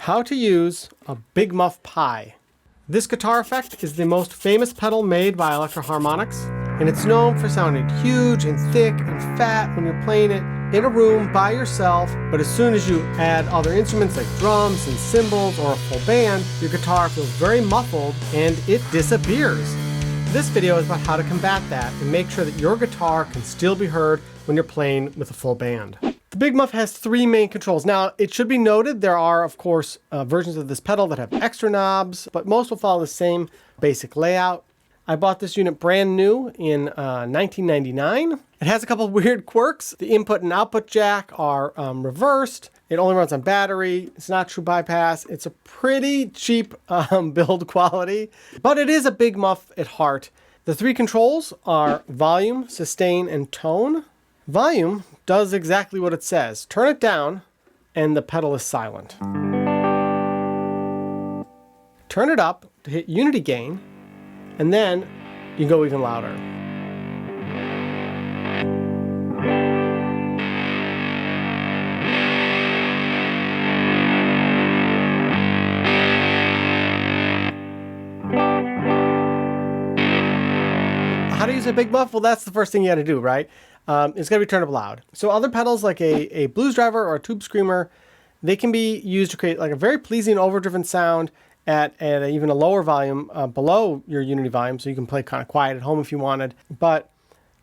How to use a Big Muff Pi. This guitar effect is the most famous pedal made by Electro-Harmonix, and it's known for sounding huge and thick and fat when you're playing it in a room by yourself, but as soon as you add other instruments like drums and cymbals or a full band, your guitar feels very muffled and it disappears. This video is about how to combat that and make sure that your guitar can still be heard when you're playing with a full band. The Big Muff has three main controls. Now, it should be noted there are, of course, versions of this pedal that have extra knobs, but most will follow the same basic layout. I bought this unit brand new in 1999. It has a couple of weird quirks. The input and output jack are reversed. It only runs on battery. It's not true bypass. It's a pretty cheap build quality, but it is a Big Muff at heart. The three controls are volume, sustain, and tone. Volume does exactly what it says. Turn it down, and the pedal is silent. Turn it up to hit unity gain, and then you go even louder. How to use a Big Muff? Well, that's the first thing you got to do, right? It's going to be turned up loud. So other pedals like a blues driver or a tube screamer, they can be used to create like a very pleasing overdriven sound at even a lower volume below your unity volume, so you can play kind of quiet at home if you wanted. But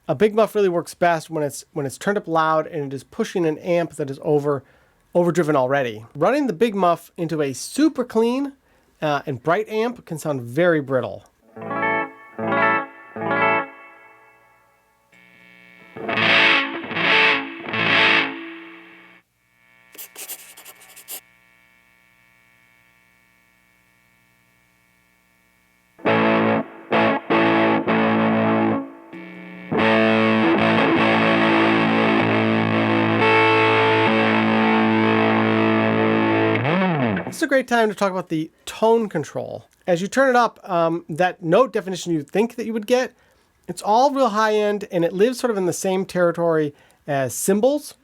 a Big Muff really works best when it's turned up loud and it is pushing an amp that is overdriven already. Running the Big Muff into a super clean and bright amp can sound very brittle. This is a great time to talk about the tone control. As you turn it up, that note definition you think that you would get, it's all real high end and it lives sort of in the same territory as cymbals.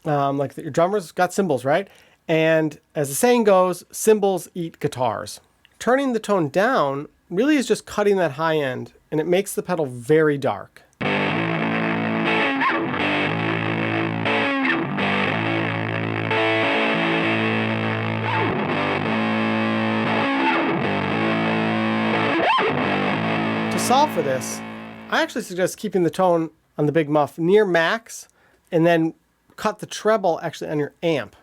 Like your drummers got cymbals, right? And as the saying goes, cymbals eat guitars. Turning the tone down really is just cutting that high end, and it makes the pedal very dark. To solve for this, I actually suggest keeping the tone on the Big Muff near max and then cut the treble actually on your amp.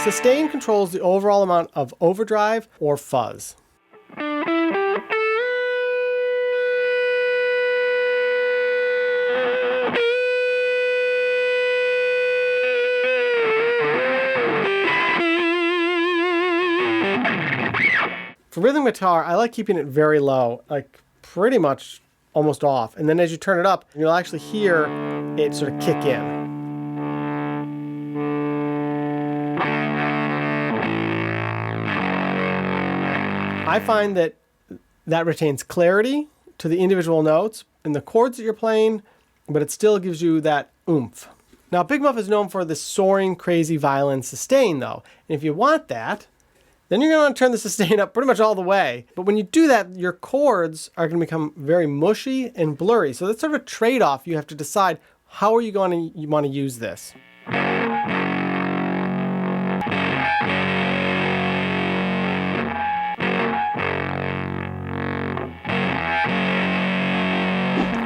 Sustain controls the overall amount of overdrive or fuzz. For rhythm guitar, I like keeping it very low, like pretty much almost off. And then as you turn it up, you'll actually hear it sort of kick in. I find that retains clarity to the individual notes and the chords that you're playing, but it still gives you that oomph. Now, Big Muff is known for this soaring, crazy, violent sustain, though. And if you want that, then you're going to want to turn the sustain up pretty much all the way. But when you do that, your chords are going to become very mushy and blurry. So that's sort of a trade-off. You have to decide how are you going to want to use this.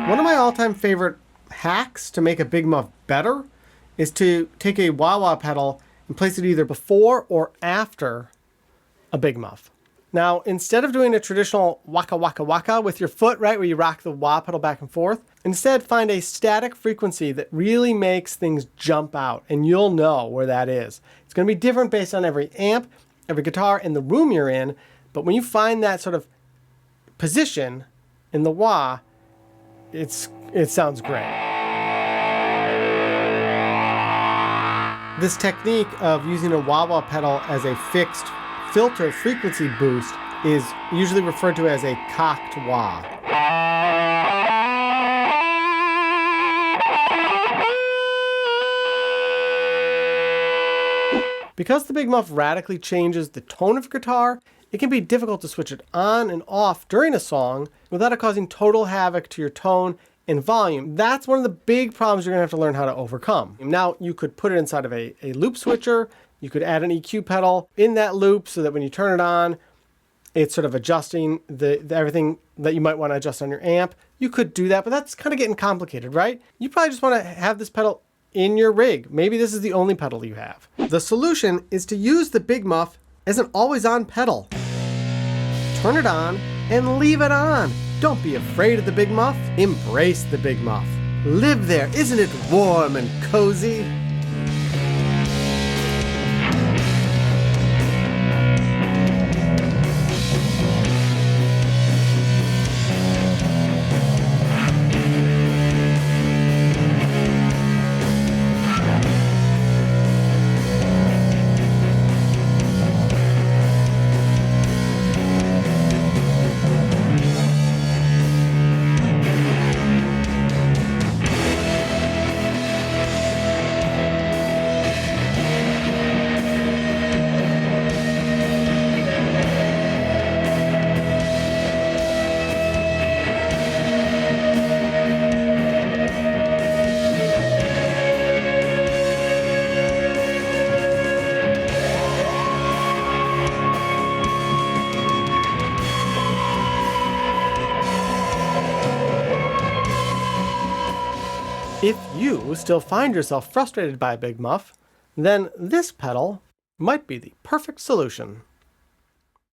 One of my all-time favorite hacks to make a Big Muff better is to take a wah-wah pedal and place it either before or after a Big Muff. Now, instead of doing a traditional waka waka waka with your foot, right, where you rock the wah pedal back and forth, instead find a static frequency that really makes things jump out, and you'll know where that is. It's going to be different based on every amp, every guitar, and the room you're in, but when you find that sort of position in the wah, it sounds great. This technique of using a wah-wah pedal as a fixed filter frequency boost is usually referred to as a cocked wah. Because the Big Muff radically changes the tone of your guitar, it can be difficult to switch it on and off during a song without it causing total havoc to your tone and volume. That's one of the big problems you're going to have to learn how to overcome. Now, you could put it inside of a loop switcher. You could add an EQ pedal in that loop so that when you turn it on, it's sort of adjusting the everything that you might want to adjust on your amp. You could do that, but that's kind of getting complicated, right? You probably just want to have this pedal in your rig. Maybe this is the only pedal you have. The solution is to use the Big Muff as an always-on pedal. Turn it on and leave it on. Don't be afraid of the Big Muff. Embrace the Big Muff. Live there. Isn't it warm and cozy? If you still find yourself frustrated by a Big Muff, then this pedal might be the perfect solution.